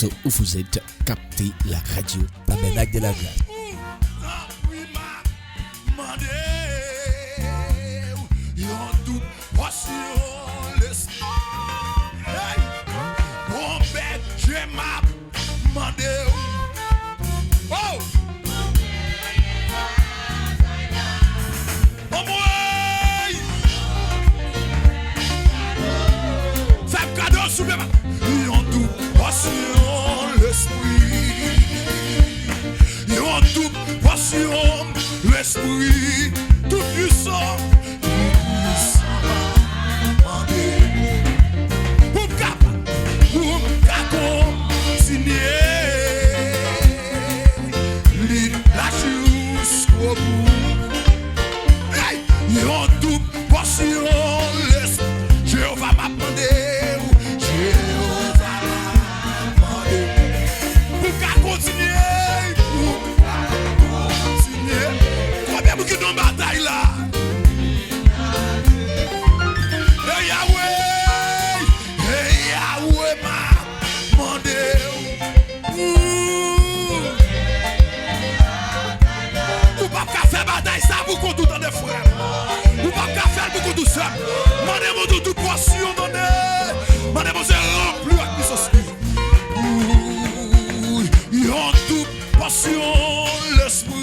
partout où vous êtes, captez la radio Tabernacle de la Grâce. L'esprit tout puissant, pour continuer la jusqu'au bout. Hey, ils ont tout passion, Jéhovah m'a demandé, Jéhovah m'a demandé, pour continuer. Qui dans bataille là? Hey Yahweh m'a demandé. Ou pas qu'à faire bataille ça beaucoup tout dans des frères. Ou pas qu'à faire beaucoup tout ça. Mandez-moi toute portion donnée. Mandez-moi c'est rempli avec puissance. Ils ont toute portion l'esprit.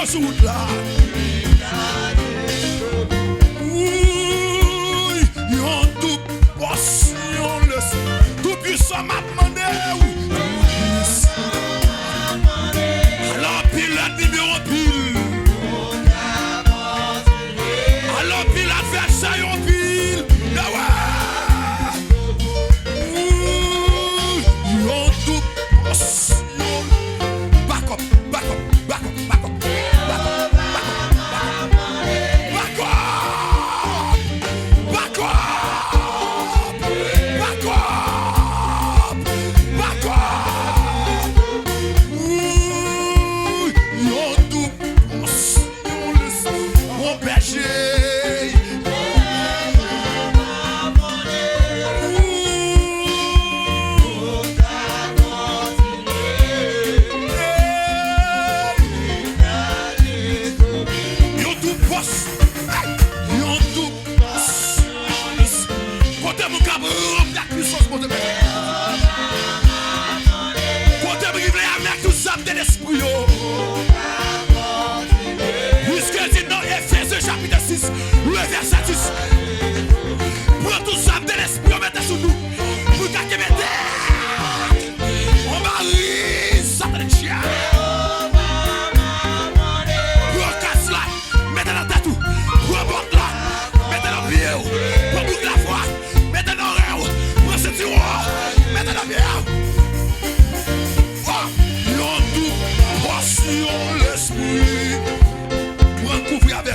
Sur route là. Ils ont tout passion, tout puissant m'a demandé. Alors pile la numéro pile. Alors pile l'adversaire en pile. Ils ont tout passion. Back up. Le verset 10. Prends tout ça de l'esprit, on mette sur nous. Pour qu'à mettre. On marie, ça te dit. Pour casse là, mettez dans ta tout. Pour porte là, mettez dans le pied. Pour boucle la foi, mettez dans l'oreille. Pour ce tiroir, mettez dans le pied. Ils ont tout passion l'esprit. Pour un couvrir avec.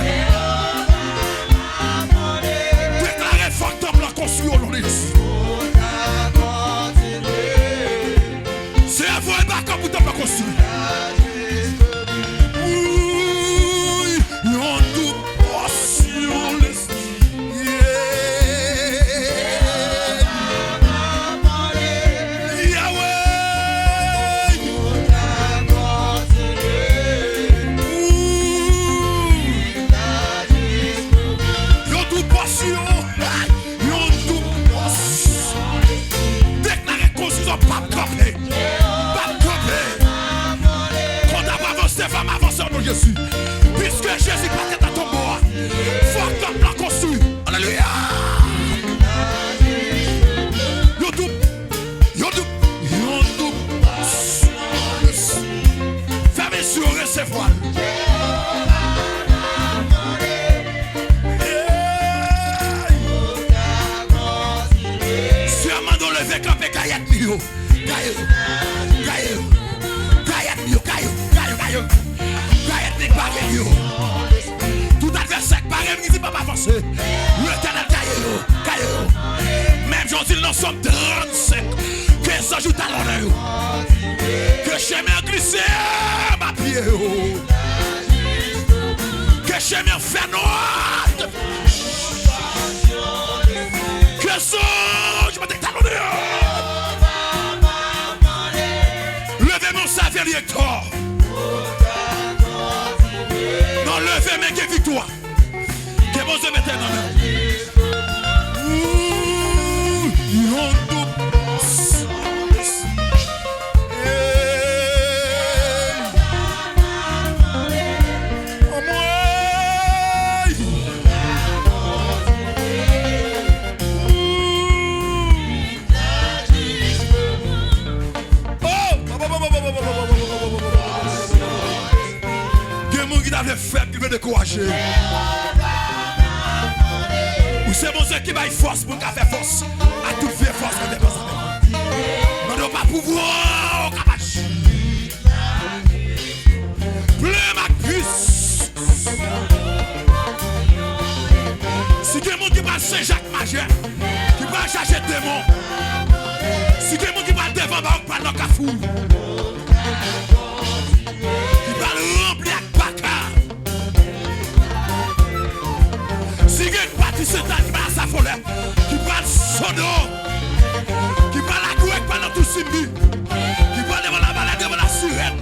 C'est un vrai bac pour t'en pas construire. Oui, ils ont tout passion l'esprit. Yahweh. Ils ont tout passion. Pas camper. Quand d'abord avancé, femme avancer en nom de Jésus. Puisque Jésus pas tête à ton bord. Faut que plan construit. Alléluia. Yo tout. Fermez les yeux, recevoir. C'est un mandon levé campé Gaïat Mio. Tout adversaire pareil qui dit pas avancer. L'éternel caille. Même j'en dis nous sommes 35. Que ça joue à l'honneur. Que chemin glissé ma pied. Que chemin fait noir. Que ça je me détalonne. Levez mon savoir directeur. Non, levez mes que victoire. Que mon Dieu mette dans main. Le fait qui veut décourager. Ou c'est mon Dieu qui va force pour faire force. À toute vie force que dépense avec. On ne doit pas pouvoir au capache. Plein ma cuisse. Si quelqu'un qui va Saint-Jacques Majeur, qui va chercher démon. Si quelqu'un qui va devant, va pas dans cafou. Qui va remplir avec Paka. Si quelqu'un qui se tâche qui va à sa folie, qui va sono, qui va la couette, qui va dans tout Simbi, qui va devant la balade, devant la sirène,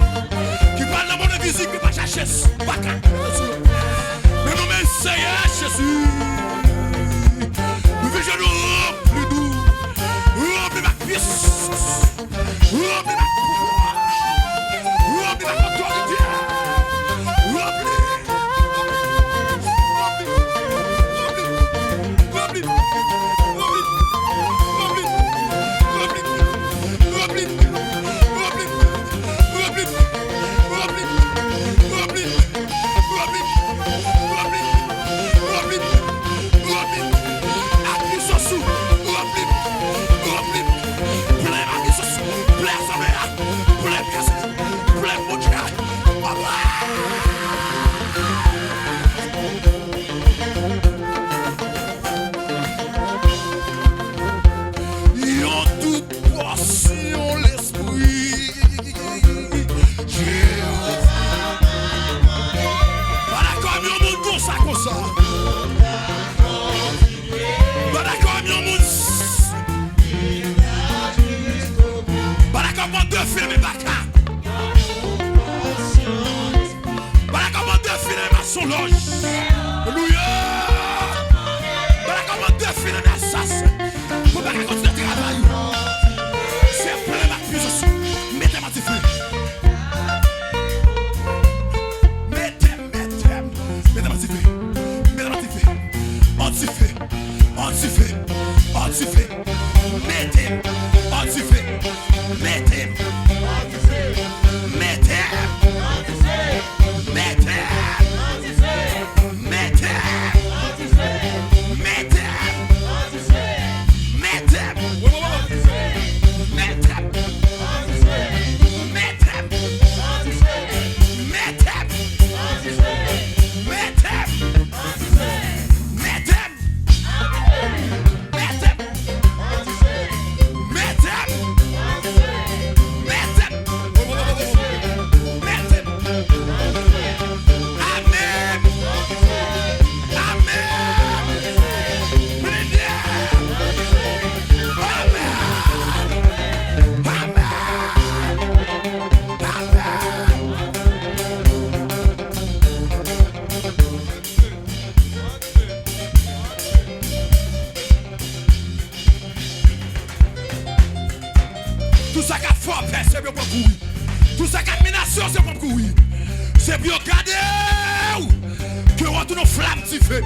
qui va dans mon visite, qui va chercher Paka. Mais nous m'essayons, Jésus. Nous faisons nous remplir nous, remplir ma puissance, remplir ma pouvoir, remplir ma autorité, remplir. Tout ça qui a fort, c'est pour courir. Tout ça qui a mination, c'est pour courir. C'est pour regarder que on retourne aux flammes qui fait.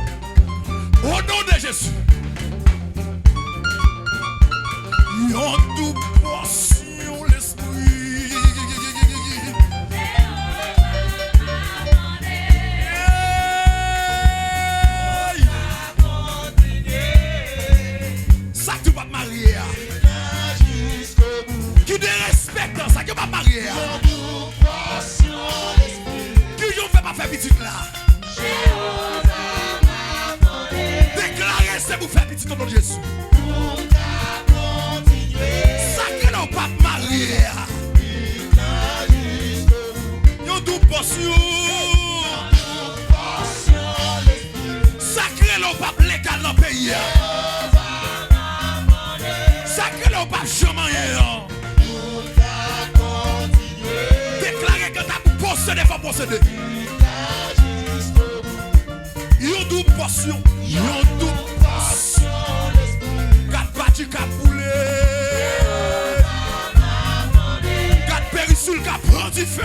Au nom de Jésus. En toute portion l'esprit. Ça tu vas te marier. Qui dérange c'est pour faire petit au nom de Jésus. Sacré non pas marié. Yon double portion. Sacré non pas légal dans le pays. Sacré non pas jamais. Déclarer que t'as possédé, faut posséder. Yon double portion. Yon double portion. Quatre parties qui a boulé. Quatre périssules qui a pris du feu.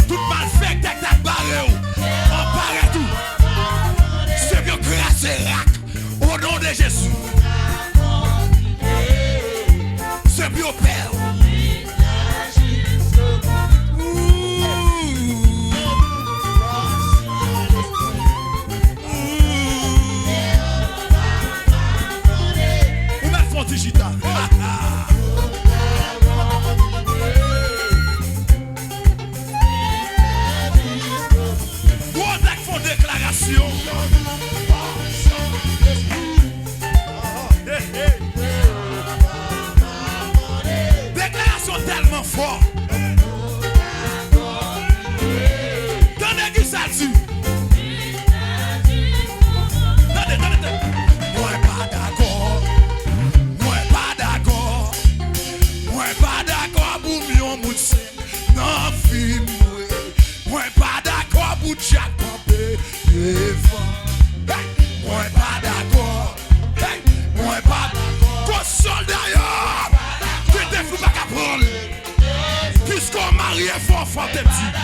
Tout mal fait que t'as barré, on paraît tout. C'est bien grâce au nom de Jésus. C'est bien Père. Ou mettre fond digital. Déclaration. Déclaration tellement forte. Tendez qui ça dit? Tendez. Moi pas d'accord. Moi pas d'accord. Moi pas d'accord pour mieux mousser. Non film. Moi pas d'accord pour Jack. Moi pas d'accord. Moi pas d'accord. Soldat qui te fout pas qu'à prendre. Puisqu'on marie fort, faut te dire.